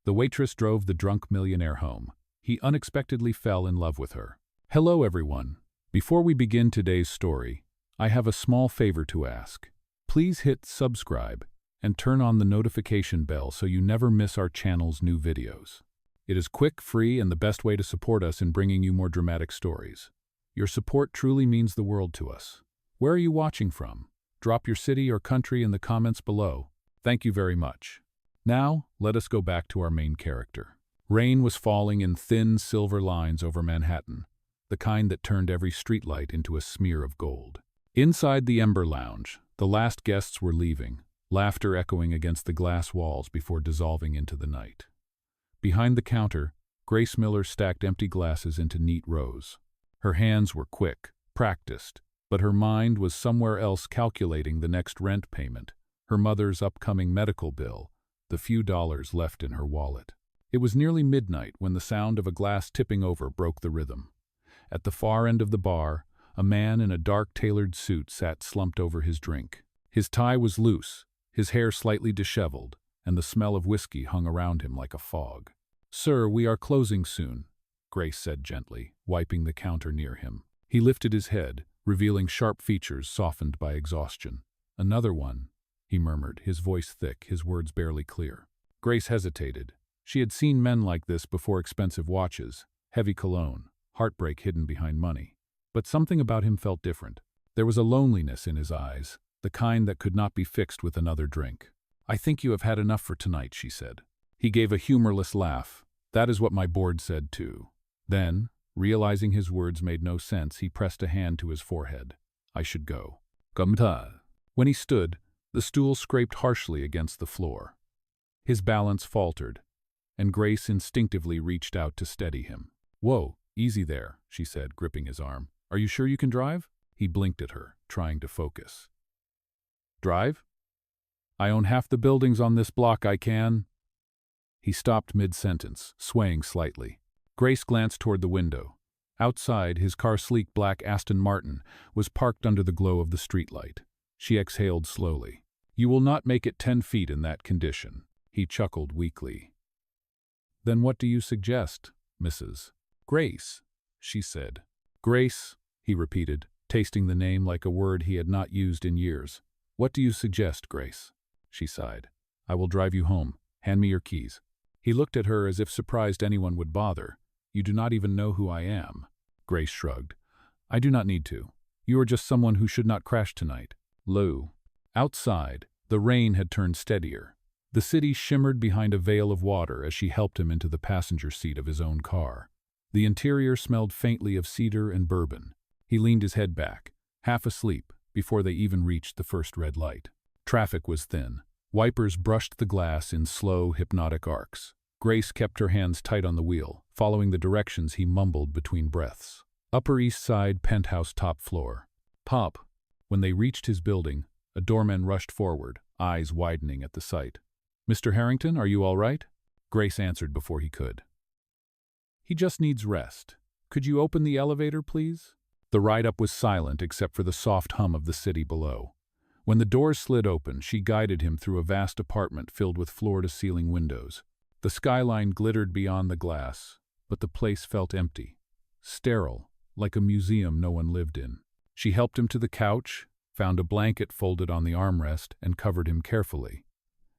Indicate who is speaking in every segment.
Speaker 1: The waitress drove the drunk millionaire home. He unexpectedly fell in love with her. Hello everyone. Before we begin today's story, I have a small favor to ask. Please hit subscribe and turn on the notification bell so you never miss our channel's new videos. It is quick, free, and the best way to support us in bringing you more dramatic stories. Your support truly means the world to us. Where are you watching from? Drop your city or country in the comments below. Thank you very much. Now, let us go back to our main character. Rain was falling in thin silver lines over Manhattan, the kind that turned every streetlight into a smear of gold. Inside the Ember Lounge, the last guests were leaving, laughter echoing against the glass walls before dissolving into the night. Behind the counter, Grace Miller stacked empty glasses into neat rows. Her hands were quick, practiced, but her mind was somewhere else calculating the next rent payment, her mother's upcoming medical bill, the few dollars left in her wallet. It was nearly midnight when the sound of a glass tipping over broke the rhythm. At the far end of the bar, a man in a dark tailored suit sat slumped over his drink. His tie was loose, his hair slightly disheveled, and the smell of whiskey hung around him like a fog. "Sir, we are closing soon," Grace said gently, wiping the counter near him. He lifted his head, revealing sharp features softened by exhaustion. "Another one," he murmured, his voice thick, his words barely clear. Grace hesitated. She had seen men like this before: expensive watches, heavy cologne, heartbreak hidden behind money. But something about him felt different. There was a loneliness in his eyes, the kind that could not be fixed with another drink. "I think you have had enough for tonight," she said. He gave a humorless laugh. "That is what my board said too." Then, realizing his words made no sense, he pressed a hand to his forehead. "I should go." "Come-ta." When he stood, the stool scraped harshly against the floor. His balance faltered, and Grace instinctively reached out to steady him. "Whoa, easy there," she said, gripping his arm. "Are you sure you can drive?" He blinked at her, trying to focus. "Drive? I own half the buildings on this block. I can." He stopped mid-sentence, swaying slightly. Grace glanced toward the window. Outside, his car's sleek black Aston Martin was parked under the glow of the streetlight. She exhaled slowly. "You will not make it 10 feet in that condition." He chuckled weakly. "Then what do you suggest, Mrs. Grace?" she said. "Grace," he repeated, tasting the name like a word he had not used in years. "What do you suggest, Grace?" She sighed. "I will drive you home. Hand me your keys." He looked at her as if surprised anyone would bother. "You do not even know who I am." Grace shrugged. "I do not need to. You are just someone who should not crash tonight." Lou. Outside, the rain had turned steadier. The city shimmered behind a veil of water as she helped him into the passenger seat of his own car. The interior smelled faintly of cedar and bourbon. He leaned his head back, half asleep, before they even reached the first red light. Traffic was thin. Wipers brushed the glass in slow, hypnotic arcs. Grace kept her hands tight on the wheel, following the directions he mumbled between breaths. Upper East Side, penthouse, top floor. "Pop." When they reached his building, a doorman rushed forward, eyes widening at the sight. "Mr. Harrington, are you all right?" Grace answered before he could. "He just needs rest. Could you open the elevator, please?" The ride-up was silent except for the soft hum of the city below. When the doors slid open, she guided him through a vast apartment filled with floor-to-ceiling windows. The skyline glittered beyond the glass, but the place felt empty, sterile, like a museum no one lived in. She helped him to the couch, found a blanket folded on the armrest, and covered him carefully.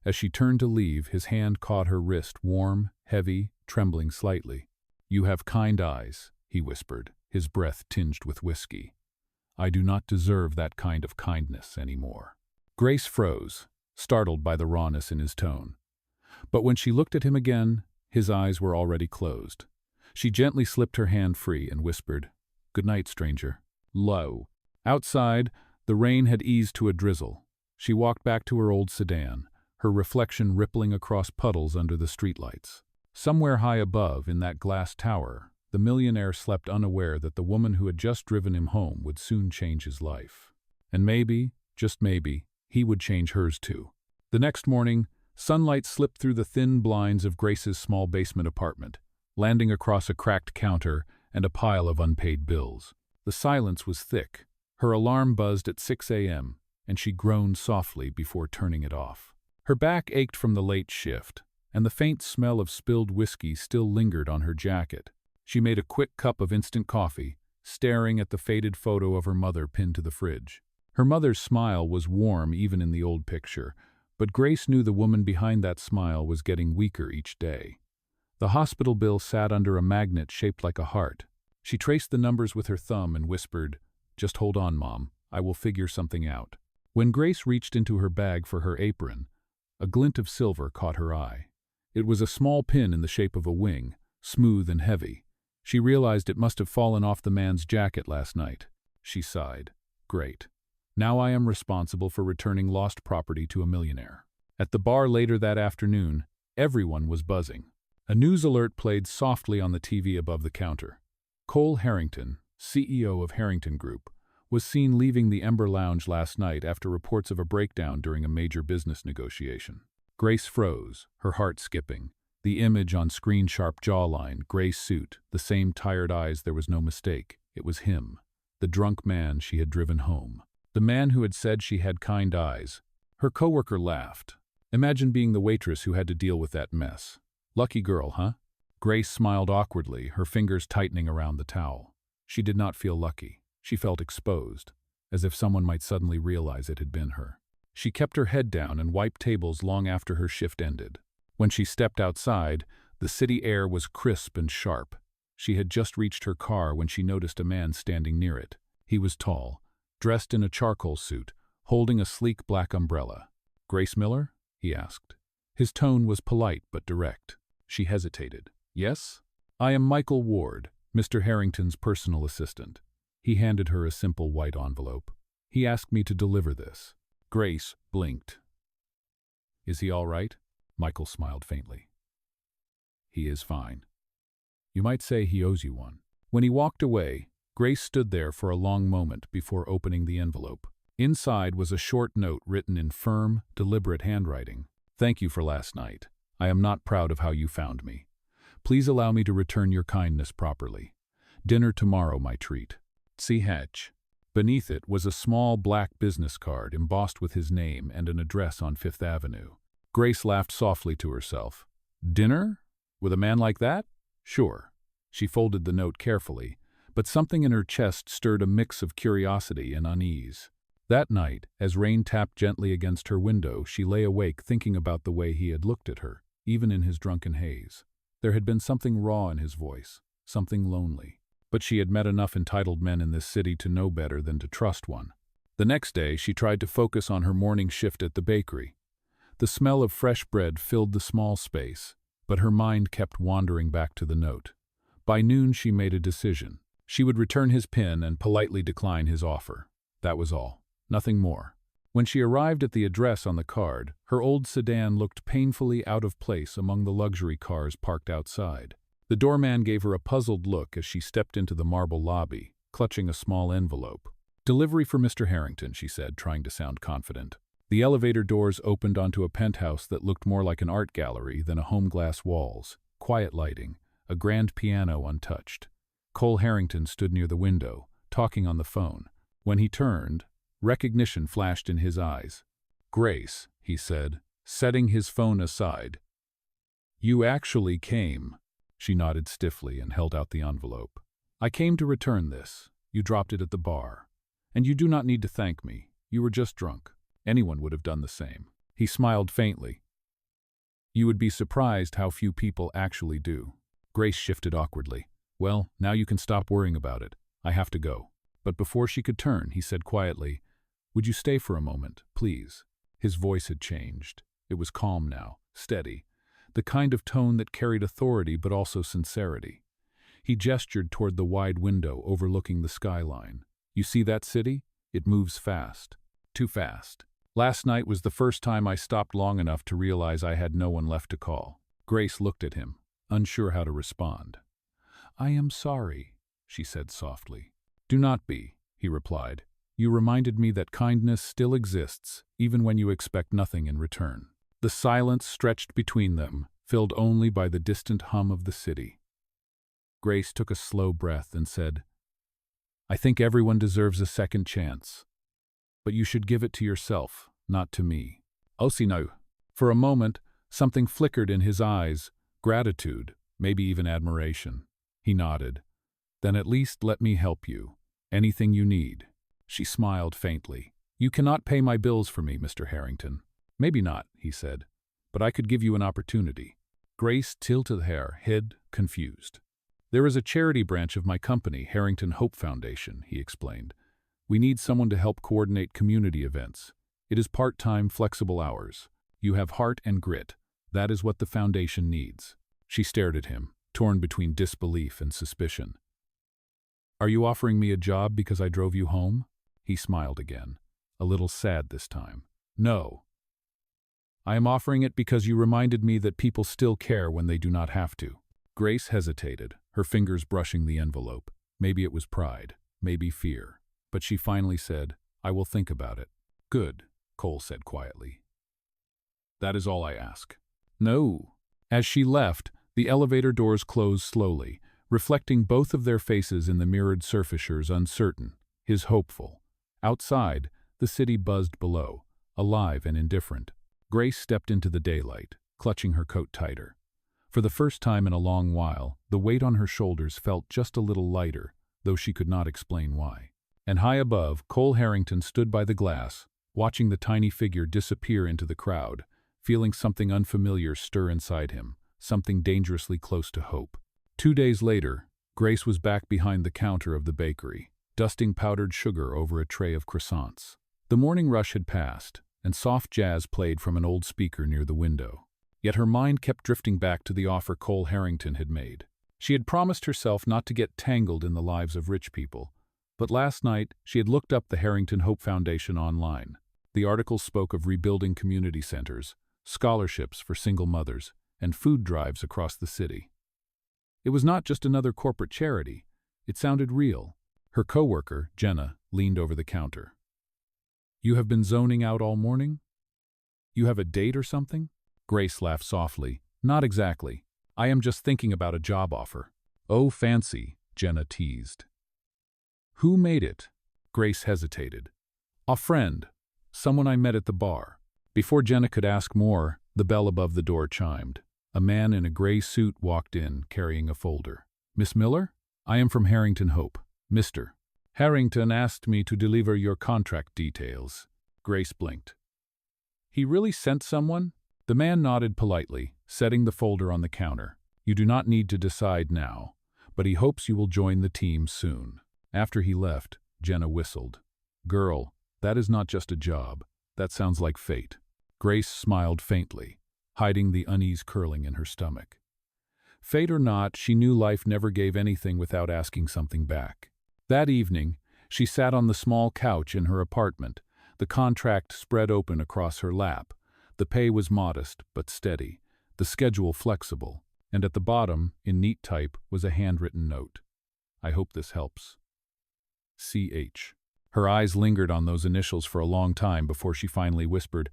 Speaker 1: As she turned to leave, his hand caught her wrist, warm, heavy, trembling slightly. "You have kind eyes," he whispered, his breath tinged with whiskey. "I do not deserve that kind of kindness anymore." Grace froze, startled by the rawness in his tone. But when she looked at him again, his eyes were already closed. She gently slipped her hand free and whispered, "Good night, stranger." Low. Outside, the rain had eased to a drizzle. She walked back to her old sedan, her reflection rippling across puddles under the streetlights. Somewhere high above, in that glass tower, the millionaire slept unaware that the woman who had just driven him home would soon change his life. And maybe, just maybe, he would change hers too. The next morning, sunlight slipped through the thin blinds of Grace's small basement apartment, landing across a cracked counter and a pile of unpaid bills. The silence was thick. Her alarm buzzed at 6 a.m., and she groaned softly before turning it off. Her back ached from the late shift, and the faint smell of spilled whiskey still lingered on her jacket. She made a quick cup of instant coffee, staring at the faded photo of her mother pinned to the fridge. Her mother's smile was warm even in the old picture, but Grace knew the woman behind that smile was getting weaker each day. The hospital bill sat under a magnet shaped like a heart. She traced the numbers with her thumb and whispered, "Just hold on, Mom. I will figure something out." When Grace reached into her bag for her apron, a glint of silver caught her eye. It was a small pin in the shape of a wing, smooth and heavy. She realized it must have fallen off the man's jacket last night. She sighed. Great. Now I am responsible for returning lost property to a millionaire. At the bar later that afternoon, everyone was buzzing. A news alert played softly on the TV above the counter. Cole Harrington, CEO of Harrington Group, was seen leaving the Ember Lounge last night after reports of a breakdown during a major business negotiation. Grace froze, her heart skipping. The image on screen, sharp jawline, gray suit, the same tired eyes, there was no mistake. It was him, the drunk man she had driven home. The man who had said she had kind eyes. Her coworker laughed. Imagine being the waitress who had to deal with that mess. Lucky girl, huh? Grace smiled awkwardly, her fingers tightening around the towel. She did not feel lucky. She felt exposed, as if someone might suddenly realize it had been her. She kept her head down and wiped tables long after her shift ended. When she stepped outside, the city air was crisp and sharp. She had just reached her car when she noticed a man standing near it. He was tall, dressed in a charcoal suit, holding a sleek black umbrella. "Grace Miller?" he asked. His tone was polite but direct. She hesitated. "Yes? I am Michael Ward, Mr. Harrington's personal assistant." He handed her a simple white envelope. "He asked me to deliver this." Grace blinked. "Is he all right?" Michael smiled faintly. "He is fine. You might say he owes you one." When he walked away, Grace stood there for a long moment before opening the envelope. Inside was a short note written in firm, deliberate handwriting. "Thank you for last night. I am not proud of how you found me. Please allow me to return your kindness properly. Dinner tomorrow, my treat. C. Hatch." Beneath it was a small black business card embossed with his name and an address on Fifth Avenue. Grace laughed softly to herself. Dinner? With a man like that? Sure. She folded the note carefully, but something in her chest stirred a mix of curiosity and unease. That night, as rain tapped gently against her window, she lay awake thinking about the way he had looked at her, even in his drunken haze. There had been something raw in his voice, something lonely. But she had met enough entitled men in this city to know better than to trust one. The next day, she tried to focus on her morning shift at the bakery. The smell of fresh bread filled the small space, but her mind kept wandering back to the note. By noon, she made a decision. She would return his pin and politely decline his offer. That was all. Nothing more. When she arrived at the address on the card, her old sedan looked painfully out of place among the luxury cars parked outside. The doorman gave her a puzzled look as she stepped into the marble lobby, clutching a small envelope. "Delivery for Mr. Harrington," she said, trying to sound confident. The elevator doors opened onto a penthouse that looked more like an art gallery than a home glass walls, quiet lighting, a grand piano untouched. Cole Harrington stood near the window, talking on the phone. When he turned, recognition flashed in his eyes. "Grace," he said, setting his phone aside. "You actually came." She nodded stiffly and held out the envelope. "I came to return this. You dropped it at the bar. And you do not need to thank me. You were just drunk. Anyone would have done the same." He smiled faintly. "You would be surprised how few people actually do." Grace shifted awkwardly. "Well, now you can stop worrying about it. I have to go." But before she could turn, he said quietly, "Would you stay for a moment, please?" His voice had changed. It was calm now, steady. The kind of tone that carried authority but also sincerity. He gestured toward the wide window overlooking the skyline. "You see that city? It moves fast. Too fast. Last night was the first time I stopped long enough to realize I had no one left to call." Grace looked at him, unsure how to respond. "I am sorry," she said softly. "Do not be," he replied. "You reminded me that kindness still exists, even when you expect nothing in return." The silence stretched between them, filled only by the distant hum of the city. Grace took a slow breath and said, "I think everyone deserves a second chance. But you should give it to yourself, not to me." "Oh, see no." For a moment, Something flickered in his eyes, gratitude, maybe even admiration. He nodded. Then at least let me help you. Anything you need. She smiled faintly. You cannot pay my bills for me, Mr. Harrington. Maybe not, he said. But I could give you an opportunity. Grace tilted her head, confused. There is a charity branch of my company, Harrington Hope Foundation, he explained. We need someone to help coordinate community events. It is part-time, flexible hours. You have heart and grit. That is what the foundation needs. She stared at him, torn between disbelief and suspicion. Are you offering me a job because I drove you home? He smiled again, a little sad this time. No. I am offering it because you reminded me that people still care when they do not have to. Grace hesitated, her fingers brushing the envelope. Maybe it was pride, maybe fear. But she finally said, I will think about it. Good, Cole said quietly. That is all I ask. No. As she left, the elevator doors closed slowly, reflecting both of their faces in the mirrored surfacers, uncertain, his hopeful. Outside, the city buzzed below, alive and indifferent. Grace stepped into the daylight, clutching her coat tighter. For the first time in a long while, the weight on her shoulders felt just a little lighter, though she could not explain why. And high above, Cole Harrington stood by the glass, watching the tiny figure disappear into the crowd, feeling something unfamiliar stir inside him, something dangerously close to hope. 2 days later, Grace was back behind the counter of the bakery, dusting powdered sugar over a tray of croissants. The morning rush had passed, and soft jazz played from an old speaker near the window. Yet her mind kept drifting back to the offer Cole Harrington had made. She had promised herself not to get tangled in the lives of rich people, but last night she had looked up the Harrington Hope Foundation online. The article spoke of rebuilding community centers, scholarships for single mothers, and food drives across the city. It was not just another corporate charity. It sounded real. Her coworker, Jenna, leaned over the counter. You have been zoning out all morning? You have a date or something? Grace laughed softly. Not exactly. I am just thinking about a job offer. Oh, fancy, Jenna teased. Who made it? Grace hesitated. A friend. Someone I met at the bar. Before Jenna could ask more, the bell above the door chimed. A man in a gray suit walked in, carrying a folder. Miss Miller? I am from Harrington Hope. Mr. Harrington asked me to deliver your contract details. Grace blinked. He really sent someone? The man nodded politely, setting the folder on the counter. You do not need to decide now, but he hopes you will join the team soon. After he left, Jenna whistled. Girl, that is not just a job. That sounds like fate. Grace smiled faintly, hiding the unease curling in her stomach. Fate or not, she knew life never gave anything without asking something back. That evening, she sat on the small couch in her apartment, the contract spread open across her lap. The pay was modest but steady, the schedule flexible, and at the bottom, in neat type, was a handwritten note. I hope this helps. C.H. Her eyes lingered on those initials for a long time before she finally whispered,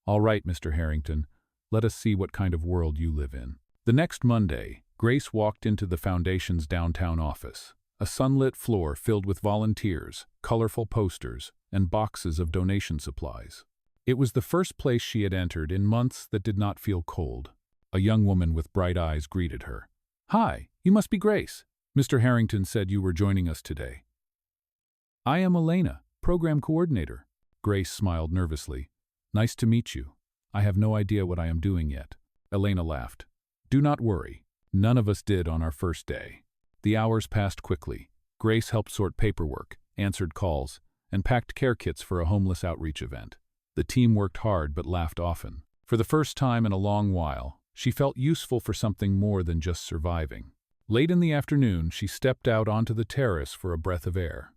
Speaker 1: All right, Mr. Harrington, let us see what kind of world you live in. The next Monday, Grace walked into the foundation's downtown office. A sunlit floor filled with volunteers, colorful posters, and boxes of donation supplies. It was the first place she had entered in months that did not feel cold. A young woman with bright eyes greeted her. Hi, you must be Grace. Mr. Harrington said you were joining us today. I am Elena, program coordinator. Grace smiled nervously. Nice to meet you. I have no idea what I am doing yet. Elena laughed. Do not worry. None of us did on our first day. The hours passed quickly. Grace helped sort paperwork, answered calls, and packed care kits for a homeless outreach event. The team worked hard but laughed often. For the first time in a long while, she felt useful for something more than just surviving. Late in the afternoon, she stepped out onto the terrace for a breath of air.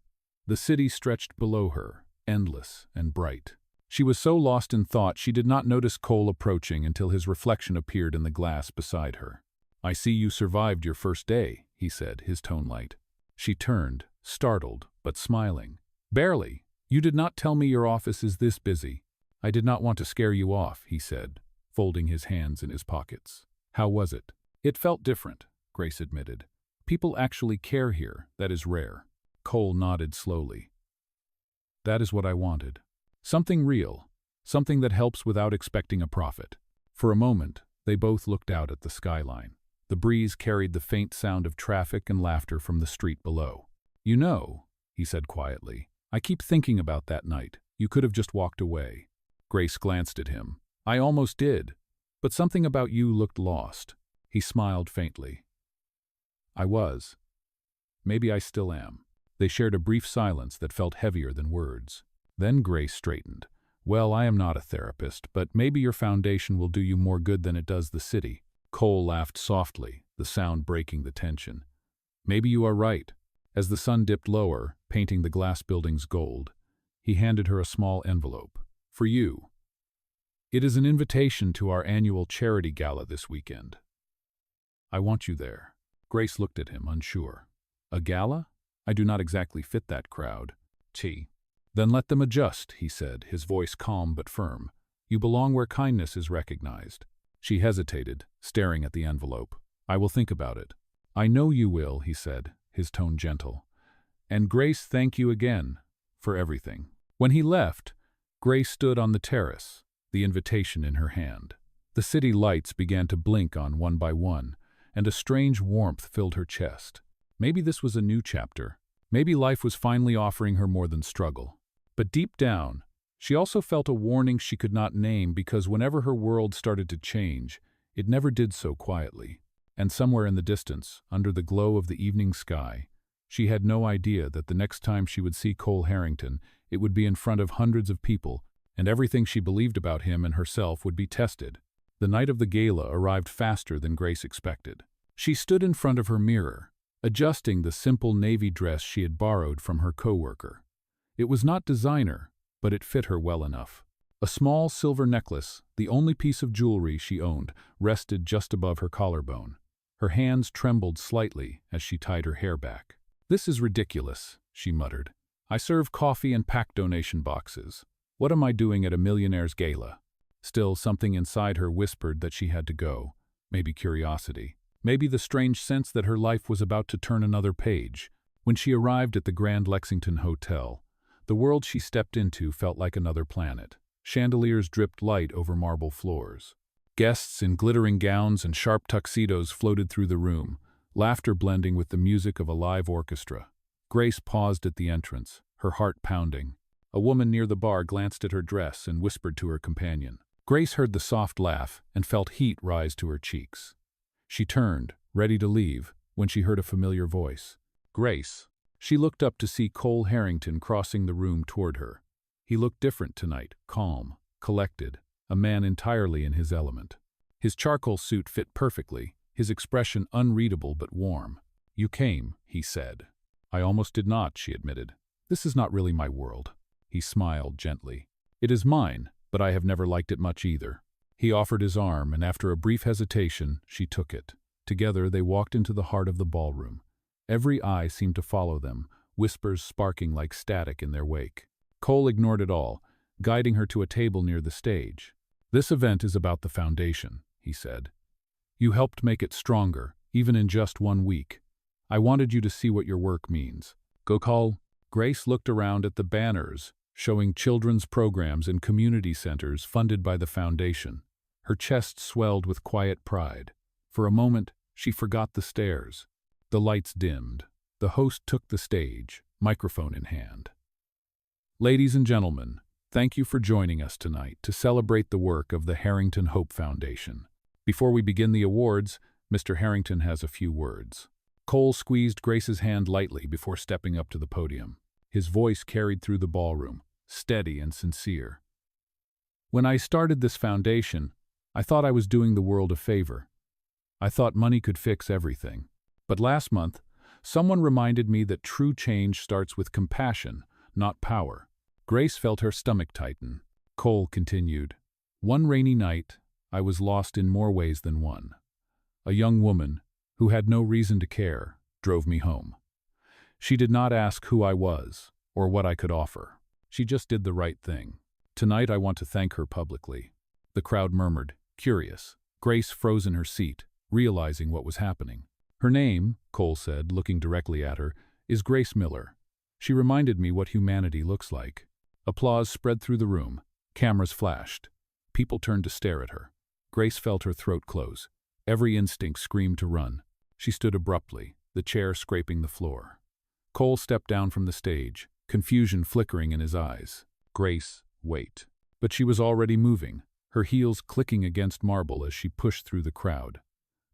Speaker 1: The city stretched below her, endless and bright. She was so lost in thought she did not notice Cole approaching until his reflection appeared in the glass beside her. I see you survived your first day, he said, his tone light. She turned, startled, but smiling. Barely. You did not tell me your office is this busy. I did not want to scare you off, he said, folding his hands in his pockets. How was it? It felt different, Grace admitted. People actually care here, that is rare. Cole nodded slowly. That is what I wanted. Something real, something that helps without expecting a profit. For a moment, They both looked out at the skyline. The breeze carried the faint sound of traffic and laughter from the street below. "You know," he said quietly, "I keep thinking about that night. You could have just walked away." Grace glanced at him. "I almost did, but something about you looked lost." He smiled faintly. "I was. Maybe I still am." They shared a brief silence that felt heavier than words. Then Grace straightened. "Well, I am not a therapist, but maybe your foundation will do you more good than it does the city." Cole laughed softly, the sound breaking the tension. "Maybe you are right." As the sun dipped lower, painting the glass buildings gold, he handed her a small envelope. "For you. It is an invitation to our annual charity gala this weekend. I want you there." Grace looked at him, unsure. "A gala? I do not exactly fit that crowd." "Then let them adjust," he said, his voice calm but firm. "You belong where kindness is recognized." She hesitated, staring at the envelope. "I will think about it." "I know you will," he said, his tone gentle. "And Grace, thank you again for everything." When he left, Grace stood on the terrace, the invitation in her hand. The city lights began to blink on one by one, and a strange warmth filled her chest. Maybe this was a new chapter. Maybe life was finally offering her more than struggle. But deep down, she also felt a warning she could not name, because whenever her world started to change, it never did so quietly. And somewhere in the distance, under the glow of the evening sky, she had no idea that the next time she would see Cole Harrington, it would be in front of hundreds of people, and everything she believed about him and herself would be tested. The night of the gala arrived faster than Grace expected. She stood in front of her mirror, adjusting the simple navy dress she had borrowed from her coworker. It was not designer, but it fit her well enough. A small silver necklace, the only piece of jewelry she owned, rested just above her collarbone. Her hands trembled slightly as she tied her hair back. "This is ridiculous," she muttered. "I serve coffee and pack donation boxes. What am I doing at a Millionaire's gala?" Still, something inside her whispered that she had to go. Maybe curiosity. Maybe the strange sense that her life was about to turn another page. When she arrived at the Grand Lexington Hotel, the world she stepped into felt like another planet. Chandeliers dripped light over marble floors. Guests in glittering gowns and sharp tuxedos floated through the room, laughter blending with the music of a live orchestra. Grace paused at the entrance, her heart pounding. A woman near the bar glanced at her dress and whispered to her companion. Grace heard the soft laugh and felt heat rise to her cheeks. She turned, ready to leave, when she heard a familiar voice. "Grace." She looked up to see Cole Harrington crossing the room toward her. He looked different tonight, calm, collected, a man entirely in his element. His charcoal suit fit perfectly, his expression unreadable but warm. "You came," he said. "I almost did not," she admitted. "This is not really my world." He smiled gently. "It is mine, but I have never liked it much either." He offered his arm, and after a brief hesitation, she took it. Together they walked into the heart of the ballroom. Every eye seemed to follow them, whispers sparking like static in their wake. Cole ignored it all, guiding her to a table near the stage. "This event is about the foundation," he said. "You helped make it stronger, even in just 1 week. I wanted you to see what your work means." "Go call." Grace looked around at the banners, showing children's programs in community centers funded by the foundation. Her chest swelled with quiet pride. For a moment, she forgot the stairs. The lights dimmed. The host took the stage, microphone in hand. "Ladies and gentlemen, thank you for joining us tonight to celebrate the work of the Harrington Hope Foundation. Before we begin the awards, Mr. Harrington has a few words." Cole squeezed Grace's hand lightly before stepping up to the podium. His voice carried through the ballroom, steady and sincere. "When I started this foundation, I thought I was doing the world a favor. I thought money could fix everything. But last month, someone reminded me that true change starts with compassion, not power." Grace felt her stomach tighten. Cole continued, "One rainy night, I was lost in more ways than one. A young woman, who had no reason to care, drove me home. She did not ask who I was or what I could offer. She just did the right thing. Tonight I want to thank her publicly." The crowd murmured, curious. Grace froze in her seat, realizing what was happening. "Her name," Cole said, looking directly at her, "is Grace Miller. She reminded me what humanity looks like." Applause spread through the room. Cameras flashed. People turned to stare at her. Grace felt her throat close. Every instinct screamed to run. She stood abruptly, the chair scraping the floor. Cole stepped down from the stage, confusion flickering in his eyes. Grace, wait. But she was already moving, her heels clicking against marble as she pushed through the crowd.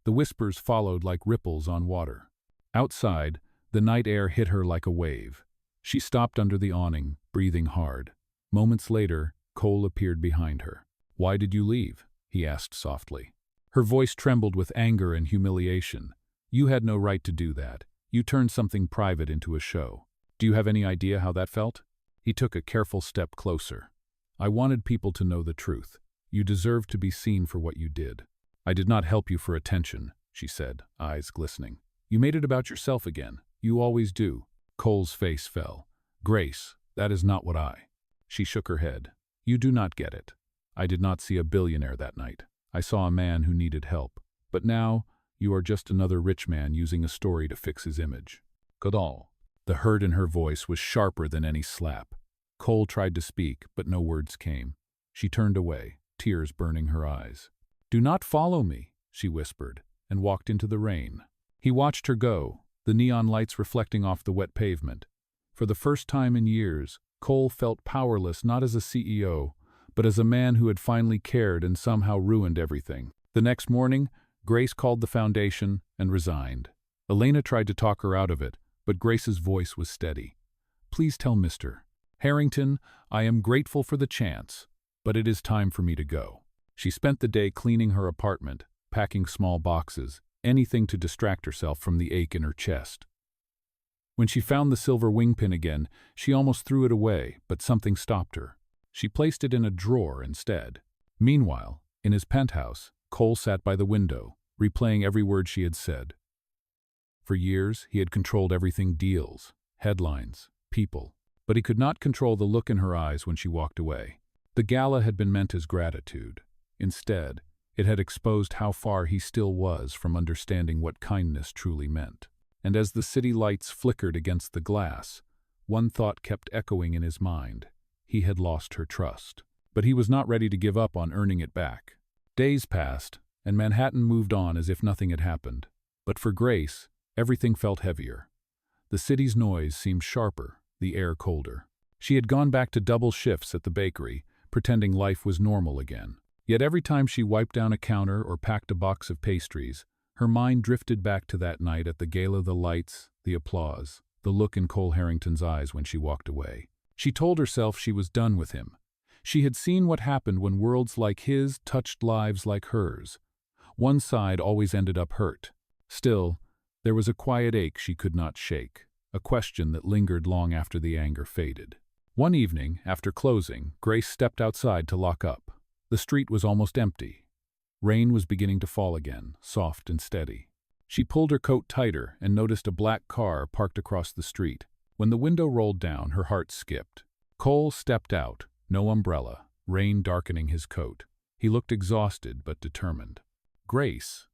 Speaker 1: The whispers followed like ripples on water. Outside, the night air hit her like a wave. She stopped under the awning, breathing hard. Moments later, Cole appeared behind her. "Why did you leave?" he asked softly. Her voice trembled with anger and humiliation. "You had no right to do that. You turned something private into a show. Do you have any idea how that felt?" He took a careful step closer. "I wanted people to know the truth. You deserve to be seen for what you did." "I did not help you for attention," she said, eyes glistening. "You made it about yourself again. You always do." Cole's face fell. "Grace, that is not what I—" She shook her head. "You do not get it. I did not see a billionaire that night. I saw a man who needed help. But now, you are just another rich man using a story to fix his image." "Godal." The hurt in her voice was sharper than any slap. Cole tried to speak, but no words came. She turned away, tears burning her eyes. "Do not follow me," she whispered, and walked into the rain. He watched her go, the neon lights reflecting off the wet pavement. For the first time in years, Cole felt powerless not as a CEO, but as a man who had finally cared and somehow ruined everything. The next morning, Grace called the foundation and resigned. Elena tried to talk her out of it, but Grace's voice was steady. "Please tell Mr. Harrington I am grateful for the chance, but it is time for me to go." She spent the day cleaning her apartment, packing small boxes, anything to distract herself from the ache in her chest. When she found the silver wing pin again, she almost threw it away, but something stopped her. She placed it in a drawer instead. Meanwhile, in his penthouse, Cole sat by the window, replaying every word she had said. For years, he had controlled everything: deals, headlines, people. But he could not control the look in her eyes when she walked away. The gala had been meant as gratitude. Instead, it had exposed how far he still was from understanding what kindness truly meant. And as the city lights flickered against the glass, one thought kept echoing in his mind. He had lost her trust. But he was not ready to give up on earning it back. Days passed, and Manhattan moved on as if nothing had happened. But for Grace, everything felt heavier. The city's noise seemed sharper, the air colder. She had gone back to double shifts at the bakery, pretending life was normal again. Yet every time she wiped down a counter or packed a box of pastries, her mind drifted back to that night at the gala, the lights, the applause, the look in Cole Harrington's eyes when she walked away. She told herself she was done with him. She had seen what happened when worlds like his touched lives like hers. One side always ended up hurt. Still, there was a quiet ache she could not shake, a question that lingered long after the anger faded. One evening, after closing, Grace stepped outside to lock up. The street was almost empty. Rain was beginning to fall again, soft and steady. She pulled her coat tighter and noticed a black car parked across the street. When the window rolled down, her heart skipped. Cole stepped out, no umbrella, rain darkening his coat. He looked exhausted but determined. "Grace,"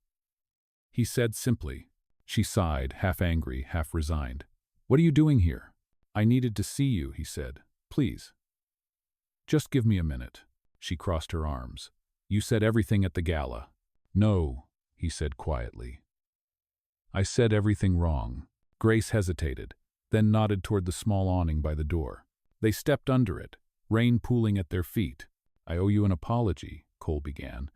Speaker 1: he said simply. She sighed, half angry, half resigned. "What are you doing here?" "I needed to see you," he said. "Please. Just give me a minute." She crossed her arms. "You said everything at the gala." "No," he said quietly. "I said everything wrong." Grace hesitated, then nodded toward the small awning by the door. They stepped under it, rain pooling at their feet. "I owe you an apology," Cole began.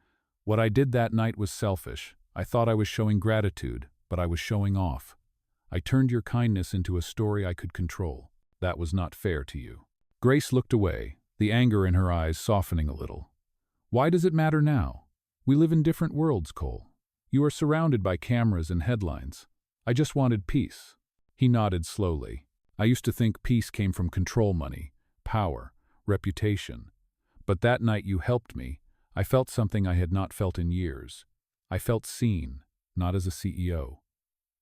Speaker 1: "What I did that night was selfish. I thought I was showing gratitude, but I was showing off. I turned your kindness into a story I could control. That was not fair to you." Grace looked away, the anger in her eyes softening a little. "Why does it matter now? We live in different worlds, Cole. You are surrounded by cameras and headlines. I just wanted peace." He nodded slowly. "I used to think peace came from control money, power, reputation. But that night you helped me. I felt something I had not felt in years. I felt seen, not as a CEO,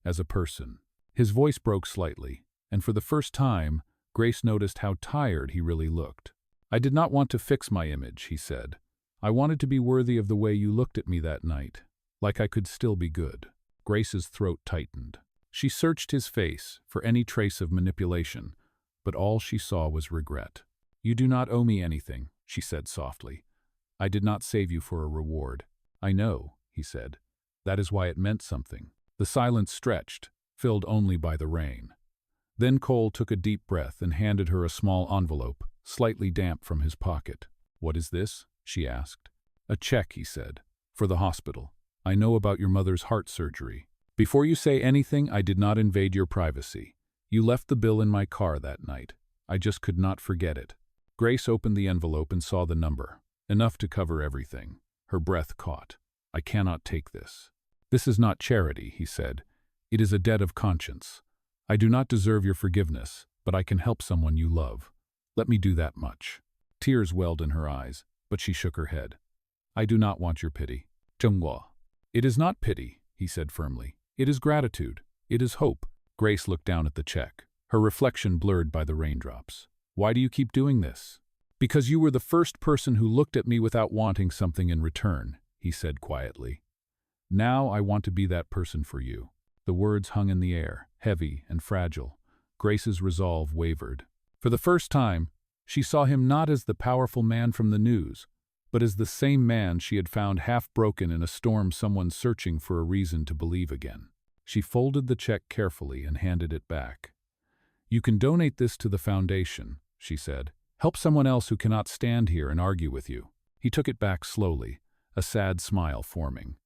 Speaker 1: as a person." His voice broke slightly, and for the first time, Grace noticed how tired he really looked. "I did not want to fix my image," he said. "I wanted to be worthy of the way you looked at me that night, like I could still be good." Grace's throat tightened. She searched his face for any trace of manipulation, but all she saw was regret. "You do not owe me anything," she said softly. "I did not save you for a reward. I know, he said. That is why it meant something. The silence stretched, filled only by the rain. Then Cole took a deep breath and handed her a small envelope, slightly damp from his pocket. What is this? She asked. A check, he said. For the hospital. I know about your mother's heart surgery. Before you say anything, I did not invade your privacy. You left the bill in my car that night. I just could not forget it. Grace opened the envelope and saw the number. Enough to cover everything. Her breath caught. I cannot take this. This is not charity, he said. It is a debt of conscience. I do not deserve your forgiveness, but I can help someone you love. Let me do that much. Tears welled in her eyes, but she shook her head. I do not want your pity. Zhenghua. It is not pity, he said firmly. It is gratitude. It is hope. Grace looked down at the check, her reflection blurred by the raindrops. Why do you keep doing this? Because you were the first person who looked at me without wanting something in return, he said quietly. Now I want to be that person for you. The words hung in the air, heavy and fragile. Grace's resolve wavered. For the first time, she saw him not as the powerful man from the news, but as the same man she had found half-broken in a storm, someone searching for a reason to believe again. She folded the check carefully and handed it back. You can donate this to the foundation, she said. Help someone else who cannot stand here and argue with you. He took it back slowly, a sad smile forming.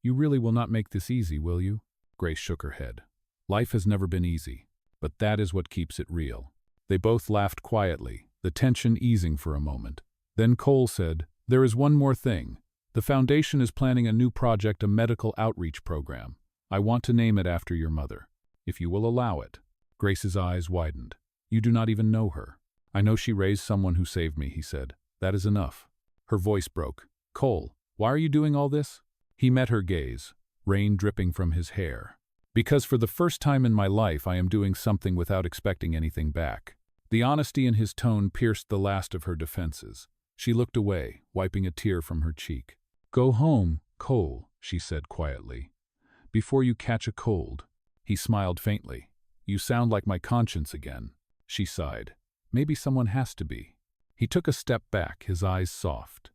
Speaker 1: You really will not make this easy, will you? Grace shook her head. Life has never been easy, but that is what keeps it real. They both laughed quietly, the tension easing for a moment. Then Cole said, There is one more thing. The foundation is planning a new project, a medical outreach program. I want to name it after your mother, if you will allow it. Grace's eyes widened. You do not even know her. I know she raised someone who saved me, he said. That is enough. Her voice broke. Cole, why are you doing all this? He met her gaze, rain dripping from his hair. Because for the first time in my life I am doing something without expecting anything back. The honesty in his tone pierced the last of her defenses. She looked away, wiping a tear from her cheek. Go home, Cole, she said quietly. Before you catch a cold. He smiled faintly. You sound like my conscience again. She sighed. Maybe someone has to be. He took a step back, his eyes soft.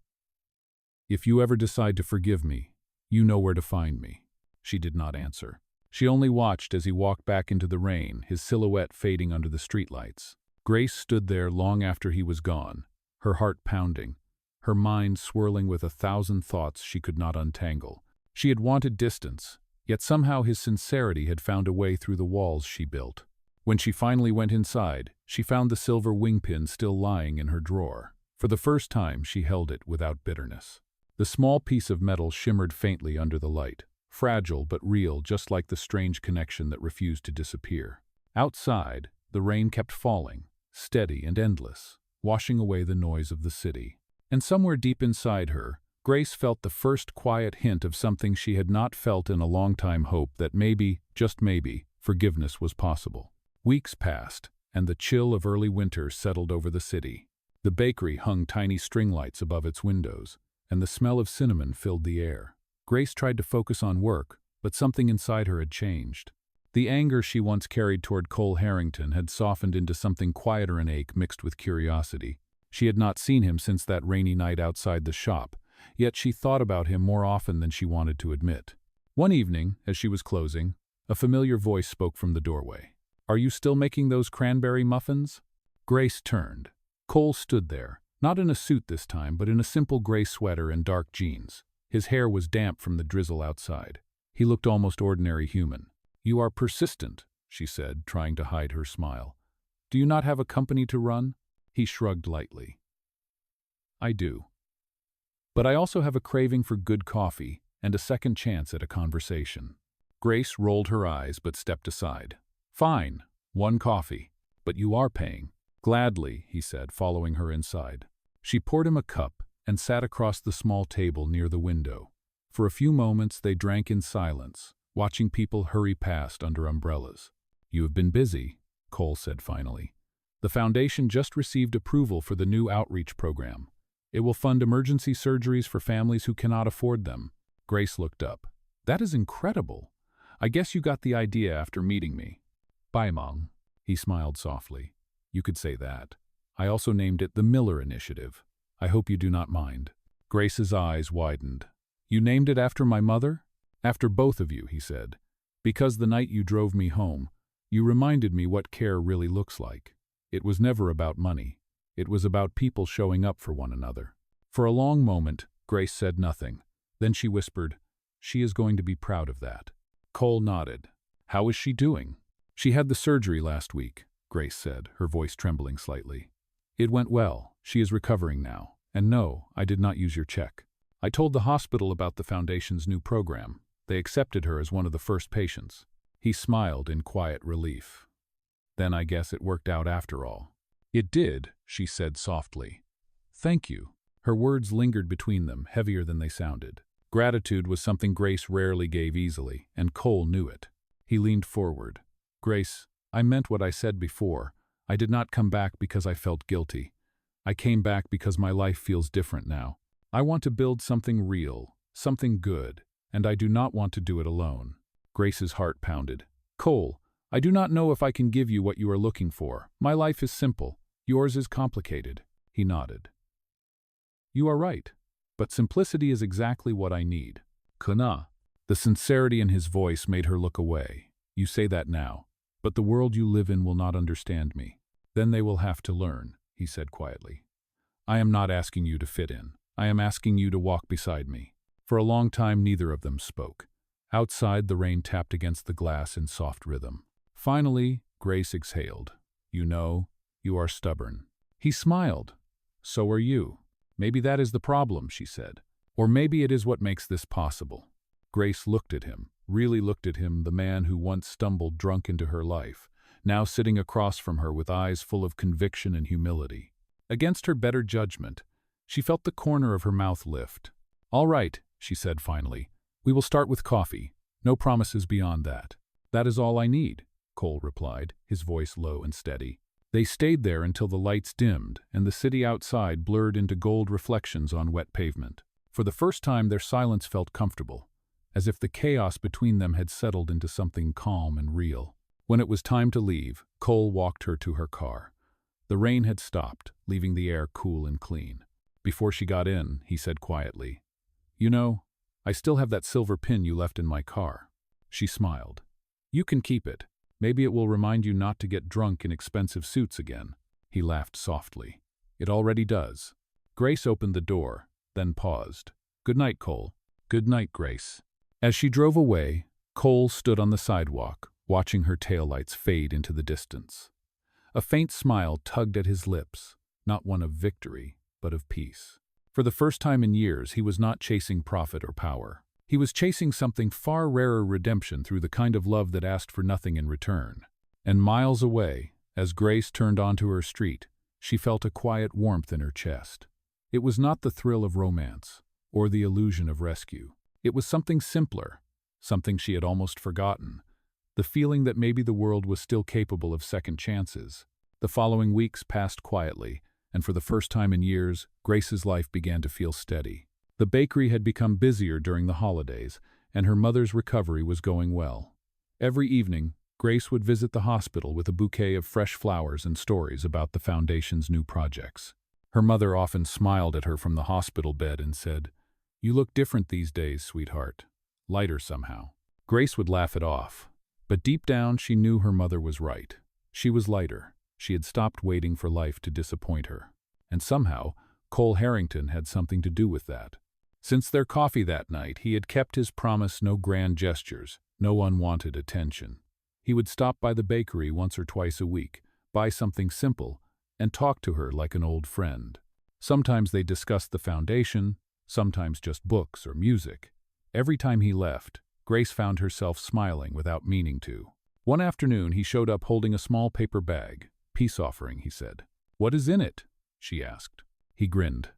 Speaker 1: If you ever decide to forgive me, you know where to find me. She did not answer. She only watched as he walked back into the rain, his silhouette fading under the streetlights. Grace stood there long after he was gone, her heart pounding, her mind swirling with 1,000 thoughts she could not untangle. She had wanted distance, yet somehow his sincerity had found a way through the walls she built. When she finally went inside, she found the silver wingpin still lying in her drawer. For the first time, she held it without bitterness. The small piece of metal shimmered faintly under the light, fragile but real, just like the strange connection that refused to disappear. Outside, the rain kept falling, steady and endless, washing away the noise of the city. And somewhere deep inside her, Grace felt the first quiet hint of something she had not felt in a long time: hope that maybe, just maybe, forgiveness was possible. Weeks passed, and the chill of early winter settled over the city. The bakery hung tiny string lights above its windows, and the smell of cinnamon filled the air. Grace tried to focus on work, but something inside her had changed. The anger she once carried toward Cole Harrington had softened into something quieter, an ache mixed with curiosity. She had not seen him since that rainy night outside the shop, yet she thought about him more often than she wanted to admit. One evening, as she was closing, a familiar voice spoke from the doorway. Are you still making those cranberry muffins? Grace turned. Cole stood there, not in a suit this time, but in a simple gray sweater and dark jeans. His hair was damp from the drizzle outside. He looked almost ordinary human. You are persistent, she said, trying to hide her smile. Do you not have a company to run? He shrugged lightly. I do. But I also have a craving for good coffee and a second chance at a conversation. Grace rolled her eyes but stepped aside. Fine, 1 coffee, but you are paying. Gladly, he said, following her inside. She poured him a cup and sat across the small table near the window. For a few moments they drank in silence, watching people hurry past under umbrellas. You have been busy, Cole said finally. The foundation just received approval for the new outreach program. It will fund emergency surgeries for families who cannot afford them. Grace looked up. That is incredible. I guess you got the idea after meeting me. Bye, Mong. He smiled softly. You could say that. I also named it the Miller Initiative. I hope you do not mind. Grace's eyes widened. You named it after my mother? After both of you, he said. Because the night you drove me home, you reminded me what care really looks like. It was never about money. It was about people showing up for one another. For a long moment, Grace said nothing. Then she whispered, "She is going to be proud of that." Cole nodded. "How is she doing?" "She had the surgery last week," Grace said, her voice trembling slightly. "It went well. She is recovering now. And no, I did not use your check. I told the hospital about the Foundation's new program. They accepted her as one of the first patients." He smiled in quiet relief. "Then I guess it worked out after all." "It did," she said softly. "Thank you." Her words lingered between them, heavier than they sounded. Gratitude was something Grace rarely gave easily, and Cole knew it. He leaned forward. "Grace, I meant what I said before. I did not come back because I felt guilty. I came back because my life feels different now. I want to build something real, something good, and I do not want to do it alone." Grace's heart pounded. "Cole, I do not know if I can give you what you are looking for. My life is simple. Yours is complicated." He nodded. "You are right. But simplicity is exactly what I need." "Kana." The sincerity in his voice made her look away. "You say that now. But the world you live in will not understand me." "Then they will have to learn," he said quietly. "I am not asking you to fit in. I am asking you to walk beside me." For a long time neither of them spoke. Outside, the rain tapped against the glass in soft rhythm. Finally, Grace exhaled. "You know, you are stubborn." He smiled. "So are you. Maybe that is the problem," she said. "Or maybe it is what makes this possible." Grace looked at him, really looked at him, the man who once stumbled drunk into her life, now sitting across from her with eyes full of conviction and humility. Against her better judgment, she felt the corner of her mouth lift. "All right," she said finally. "We will start with coffee. No promises beyond that." "That is all I need," Cole replied, his voice low and steady. They stayed there until the lights dimmed and the city outside blurred into gold reflections on wet pavement. For the first time their silence felt comfortable, as if the chaos between them had settled into something calm and real. When it was time to leave, Cole walked her to her car. The rain had stopped, leaving the air cool and clean. Before she got in, he said quietly, "You know, I still have that silver pin you left in my car." She smiled. "You can keep it. Maybe it will remind you not to get drunk in expensive suits again." He laughed softly. "It already does." Grace opened the door, then paused. "Good night, Cole." "Good night, Grace." As she drove away, Cole stood on the sidewalk, watching her taillights fade into the distance. A faint smile tugged at his lips, not one of victory, but of peace. For the first time in years, he was not chasing profit or power. He was chasing something far rarer, redemption through the kind of love that asked for nothing in return. And miles away, as Grace turned onto her street, she felt a quiet warmth in her chest. It was not the thrill of romance, or the illusion of rescue. It was something simpler, something she had almost forgotten, the feeling that maybe the world was still capable of second chances. The following weeks passed quietly, and for the first time in years, Grace's life began to feel steady. The bakery had become busier during the holidays, and her mother's recovery was going well. Every evening, Grace would visit the hospital with a bouquet of fresh flowers and stories about the Foundation's new projects. Her mother often smiled at her from the hospital bed and said, "You look different these days, sweetheart. Lighter somehow." Grace would laugh it off, but deep down she knew her mother was right. She was lighter. She had stopped waiting for life to disappoint her. And somehow, Cole Harrington had something to do with that. Since their coffee that night, he had kept his promise: no grand gestures, no unwanted attention. He would stop by the bakery once or twice a week, buy something simple, and talk to her like an old friend. Sometimes they discussed the Foundation, sometimes just books or music. Every time he left, Grace found herself smiling without meaning to. One afternoon, he showed up holding a small paper bag. "Peace offering," he said. "What is in it?" she asked. He grinned.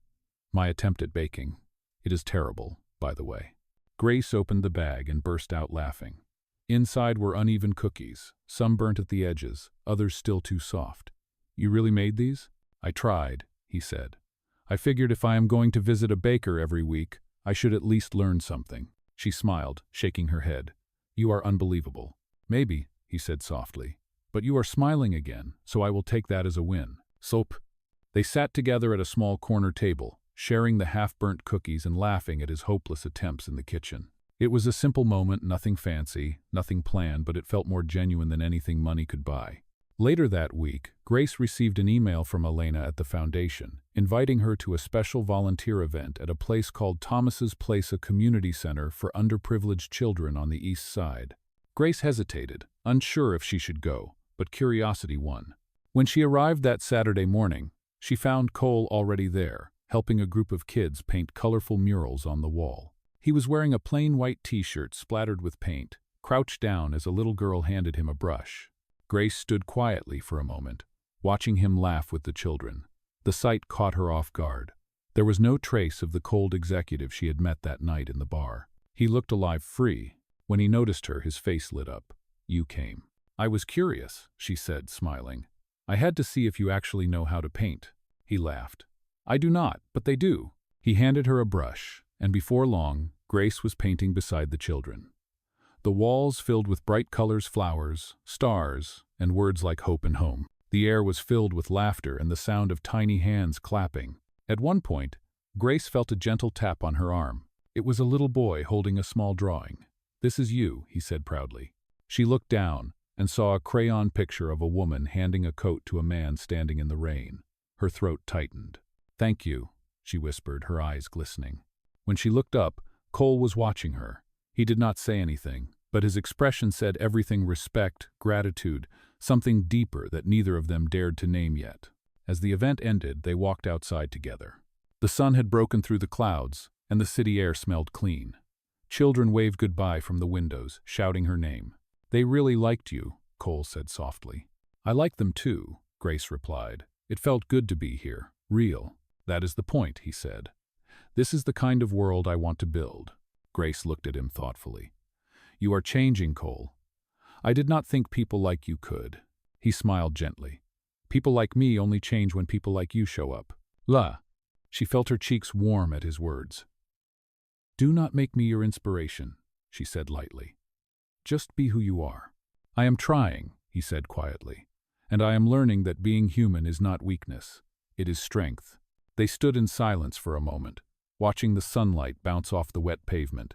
Speaker 1: "My attempt at baking. It is terrible, by the way." Grace opened the bag and burst out laughing. Inside were uneven cookies, some burnt at the edges, others still too soft. "You really made these?" "I tried," he said. "I figured if I am going to visit a baker every week, I should at least learn something." She smiled, shaking her head. "You are unbelievable." "Maybe," he said softly. "But you are smiling again, so I will take that as a win." "Soap." They sat together at a small corner table, sharing the half-burnt cookies and laughing at his hopeless attempts in the kitchen. It was a simple moment, nothing fancy, nothing planned, but it felt more genuine than anything money could buy. Later that week, Grace received an email from Elena at the foundation, inviting her to a special volunteer event at a place called Thomas's Place, a community center for underprivileged children on the east side. Grace hesitated, unsure if she should go, but curiosity won. When she arrived that Saturday morning, she found Cole already there, helping a group of kids paint colorful murals on the wall. He was wearing a plain white t-shirt splattered with paint, crouched down as a little girl handed him a brush. Grace stood quietly for a moment, watching him laugh with the children. The sight caught her off guard. There was no trace of the cold executive she had met that night in the bar. He looked alive, free. When he noticed her, his face lit up. "You came." "I was curious," she said, smiling. "I had to see if you actually know how to paint." He laughed. "I do not, but they do." He handed her a brush, and before long, Grace was painting beside the children. The walls filled with bright colors, flowers, stars, and words like hope and home. The air was filled with laughter and the sound of tiny hands clapping. At one point, Grace felt a gentle tap on her arm. It was a little boy holding a small drawing. "This is you," he said proudly. She looked down and saw a crayon picture of a woman handing a coat to a man standing in the rain. Her throat tightened. "Thank you," she whispered, her eyes glistening. When she looked up, Cole was watching her. He did not say anything, but his expression said everything: respect, gratitude, something deeper that neither of them dared to name yet. As the event ended, they walked outside together. The sun had broken through the clouds, and the city air smelled clean. Children waved goodbye from the windows, shouting her name. "They really liked you," Cole said softly. "I liked them too," Grace replied. "It felt good to be here, real." "That is the point," he said. "This is the kind of world I want to build." Grace looked at him thoughtfully. "You are changing, Cole. I did not think people like you could." He smiled gently. "People like me only change when people like you show up." "La." She felt her cheeks warm at his words. "Do not make me your inspiration," she said lightly. "Just be who you are." "I am trying," he said quietly. "And I am learning that being human is not weakness. It is strength." They stood in silence for a moment, watching the sunlight bounce off the wet pavement.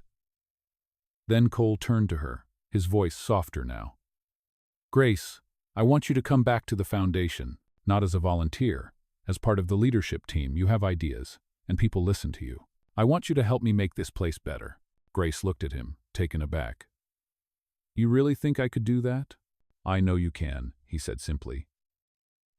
Speaker 1: Then Cole turned to her, his voice softer now. "Grace, I want you to come back to the foundation, not as a volunteer. As part of the leadership team, you have ideas, and people listen to you. I want you to help me make this place better." Grace looked at him, taken aback. "You really think I could do that?" "I know you can," he said simply.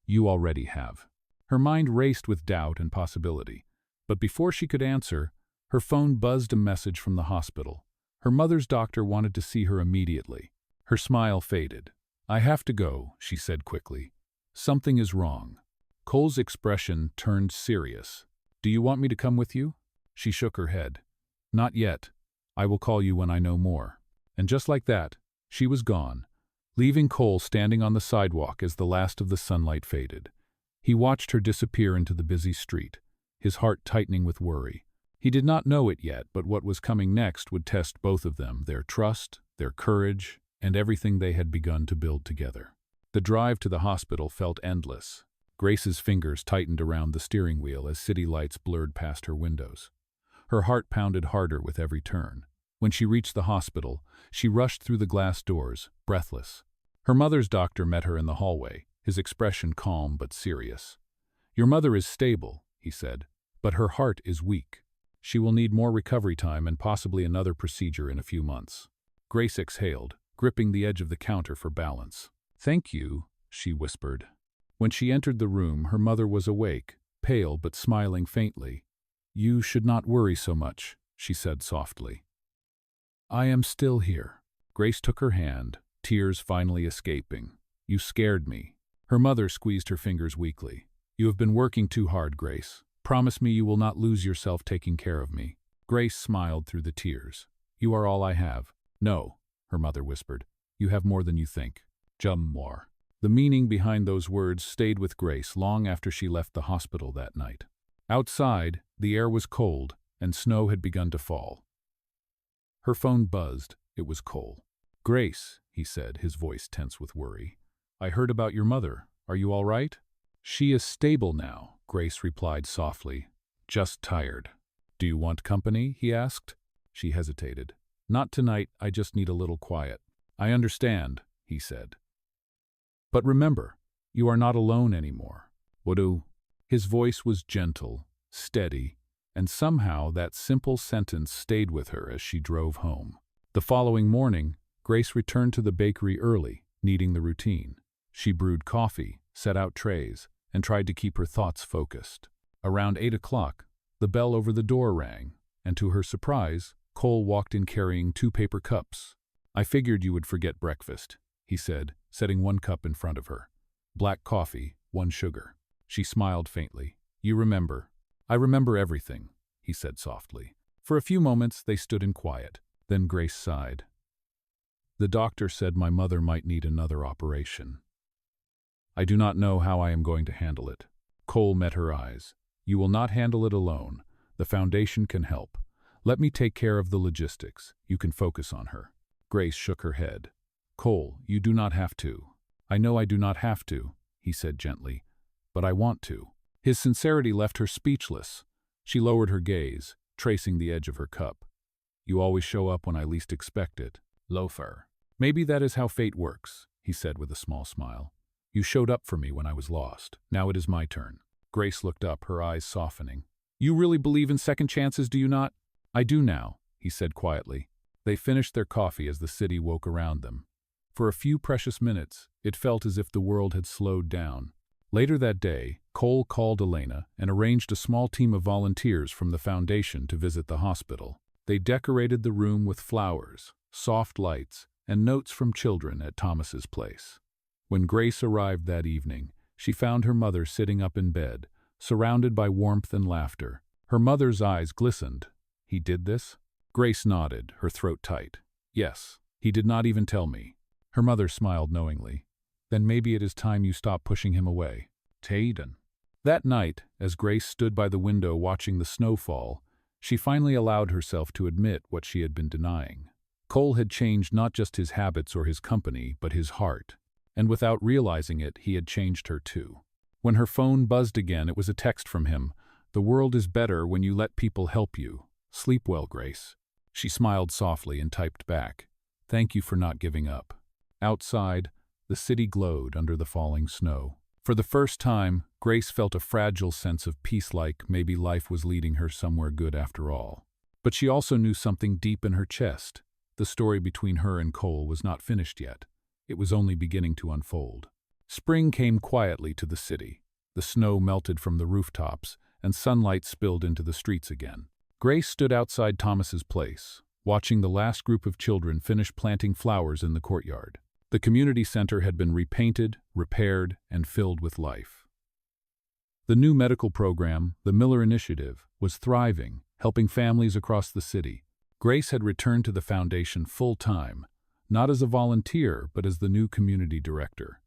Speaker 1: "You already have." Her mind raced with doubt and possibility, but before she could answer, her phone buzzed a message from the hospital. Her mother's doctor wanted to see her immediately. Her smile faded. "I have to go," she said quickly. "Something is wrong." Cole's expression turned serious. "Do you want me to come with you?" She shook her head. "Not yet. I will call you when I know more." And just like that, she was gone, leaving Cole standing on the sidewalk as the last of the sunlight faded. He watched her disappear into the busy street, his heart tightening with worry. He did not know it yet, but what was coming next would test both of them, their trust, their courage, and everything they had begun to build together. The drive to the hospital felt endless. Grace's fingers tightened around the steering wheel as city lights blurred past her windows. Her heart pounded harder with every turn. When she reached the hospital, she rushed through the glass doors, breathless. Her mother's doctor met her in the hallway, his expression calm but serious. "Your mother is stable," he said, "but her heart is weak. She will need more recovery time and possibly another procedure in a few months." Grace exhaled, gripping the edge of the counter for balance. "Thank you," she whispered. When she entered the room, her mother was awake, pale but smiling faintly. "You should not worry so much," she said softly. "I am still here." Grace took her hand, tears finally escaping. "You scared me." Her mother squeezed her fingers weakly. "You have been working too hard, Grace. Promise me you will not lose yourself taking care of me." Grace smiled through the tears. "You are all I have." "No," her mother whispered. "You have more than you think. More." The meaning behind those words stayed with Grace long after she left the hospital that night. Outside, the air was cold, and snow had begun to fall. Her phone buzzed. It was Cole. "Grace," he said, his voice tense with worry. "I heard about your mother. Are you all right?" "She is stable now," Grace replied softly. Just tired. Do you want company? He asked. She hesitated. Not tonight, I just need a little quiet. I understand, he said. But remember, you are not alone anymore. Wadu. His voice was gentle, steady, and somehow that simple sentence stayed with her as she drove home. The following morning, Grace returned to the bakery early, needing the routine. She brewed coffee, set out trays, and tried to keep her thoughts focused. Around 8 o'clock, the bell over the door rang, and to her surprise, Cole walked in carrying 2 paper cups. I figured you would forget breakfast, he said, setting 1 cup in front of her. Black coffee, 1 sugar. She smiled faintly. You remember. I remember everything, he said softly. For a few moments, they stood in quiet. Then Grace sighed. The doctor said my mother might need another operation. I do not know how I am going to handle it. Cole met her eyes. You will not handle it alone. The foundation can help. Let me take care of the logistics. You can focus on her. Grace shook her head. Cole, you do not have to. I know I do not have to, he said gently, but I want to. His sincerity left her speechless. She lowered her gaze, tracing the edge of her cup. You always show up when I least expect it. Loafer. Maybe that is how fate works, he said with a small smile. You showed up for me when I was lost. Now it is my turn. Grace looked up, her eyes softening. You really believe in second chances, do you not? I do now, he said quietly. They finished their coffee as the city woke around them. For a few precious minutes, it felt as if the world had slowed down. Later that day, Cole called Elena and arranged a small team of volunteers from the foundation to visit the hospital. They decorated the room with flowers, soft lights, and notes from children at Thomas's place. When Grace arrived that evening, she found her mother sitting up in bed, surrounded by warmth and laughter. Her mother's eyes glistened. He did this? Grace nodded, her throat tight. Yes, he did not even tell me. Her mother smiled knowingly. Then maybe it is time you stop pushing him away. Taden. That night, as Grace stood by the window watching the snow fall, she finally allowed herself to admit what she had been denying. Cole had changed not just his habits or his company, but his heart. And without realizing it, he had changed her too. When her phone buzzed again, it was a text from him. The world is better when you let people help you. Sleep well, Grace. She smiled softly and typed back. Thank you for not giving up. Outside, the city glowed under the falling snow. For the first time, Grace felt a fragile sense of peace, like maybe life was leading her somewhere good after all. But she also knew something deep in her chest. The story between her and Cole was not finished yet. It was only beginning to unfold. Spring came quietly to the city. The snow melted from the rooftops, and sunlight spilled into the streets again. Grace stood outside Thomas's place, watching the last group of children finish planting flowers in the courtyard. The community center had been repainted, repaired, and filled with life. The new medical program, the Miller Initiative, was thriving, helping families across the city. Grace had returned to the foundation full-time, not as a volunteer, but as the new community director.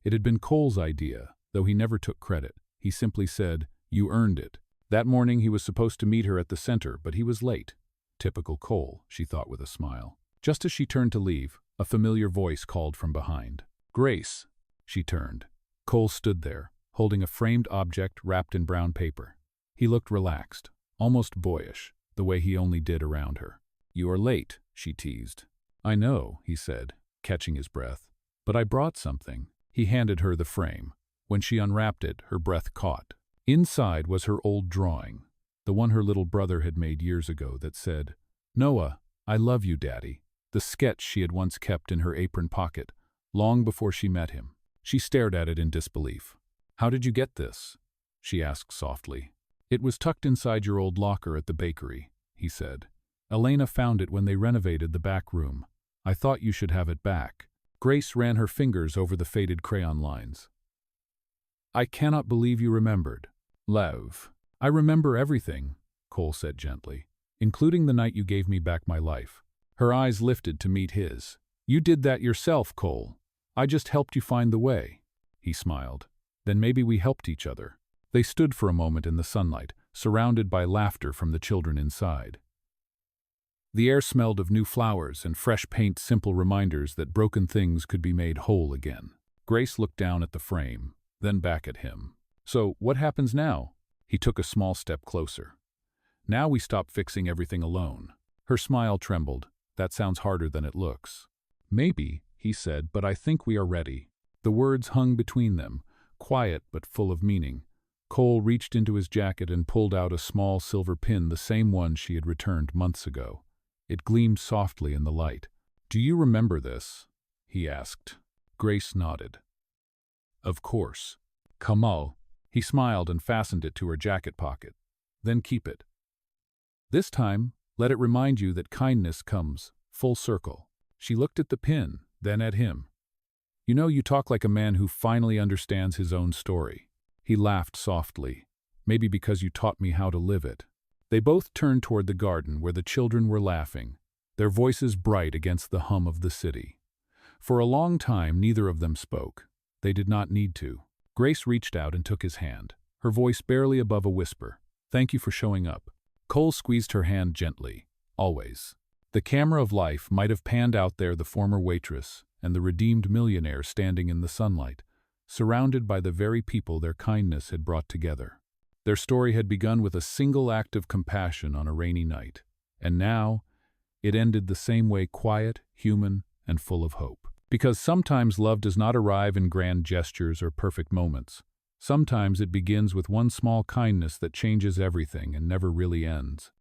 Speaker 1: It had been Cole's idea, though he never took credit. He simply said, "You earned it." That morning he was supposed to meet her at the center, but he was late. Typical Cole, she thought with a smile. Just as she turned to leave, a familiar voice called from behind. Grace. She turned. Cole stood there, holding a framed object wrapped in brown paper. He looked relaxed, almost boyish, the way he only did around her. You are late, she teased. I know, he said, catching his breath. But I brought something. He handed her the frame. When she unwrapped it, her breath caught. Inside was her old drawing, the one her little brother had made years ago that said, Noah, I love you, Daddy. The sketch she had once kept in her apron pocket, long before she met him. She stared at it in disbelief. How did you get this? She asked softly. It was tucked inside your old locker at the bakery, he said. Elena found it when they renovated the back room. I thought you should have it back. Grace ran her fingers over the faded crayon lines. I cannot believe you remembered. Lev. I remember everything, Cole said gently, including the night you gave me back my life. Her eyes lifted to meet his. You did that yourself, Cole. I just helped you find the way. He smiled. Then maybe we helped each other. They stood for a moment in the sunlight, surrounded by laughter from the children inside. The air smelled of new flowers and fresh paint, simple reminders that broken things could be made whole again. Grace looked down at the frame, then back at him. So, what happens now? He took a small step closer. Now we stop fixing everything alone. Her smile trembled. That sounds harder than it looks. Maybe, he said, but I think we are ready. The words hung between them, quiet but full of meaning. Cole reached into his jacket and pulled out a small silver pin, the same one she had returned months ago. It gleamed softly in the light. "Do you remember this?" he asked. Grace nodded. "Of course." "Come on." He smiled and fastened it to her jacket pocket. "Then keep it. This time, let it remind you that kindness comes full circle." She looked at the pin, then at him. "You know, you talk like a man who finally understands his own story." He laughed softly. "Maybe because you taught me how to live it." They both turned toward the garden where the children were laughing, their voices bright against the hum of the city. For a long time, neither of them spoke. They did not need to. Grace reached out and took his hand, her voice barely above a whisper. "Thank you for showing up." Cole squeezed her hand gently. "Always." The camera of life might have panned out there the former waitress and the redeemed millionaire standing in the sunlight, surrounded by the very people their kindness had brought together. Their story had begun with a single act of compassion on a rainy night, and now it ended the same way, quiet, human, and full of hope. Because sometimes love does not arrive in grand gestures or perfect moments. Sometimes it begins with one small kindness that changes everything and never really ends.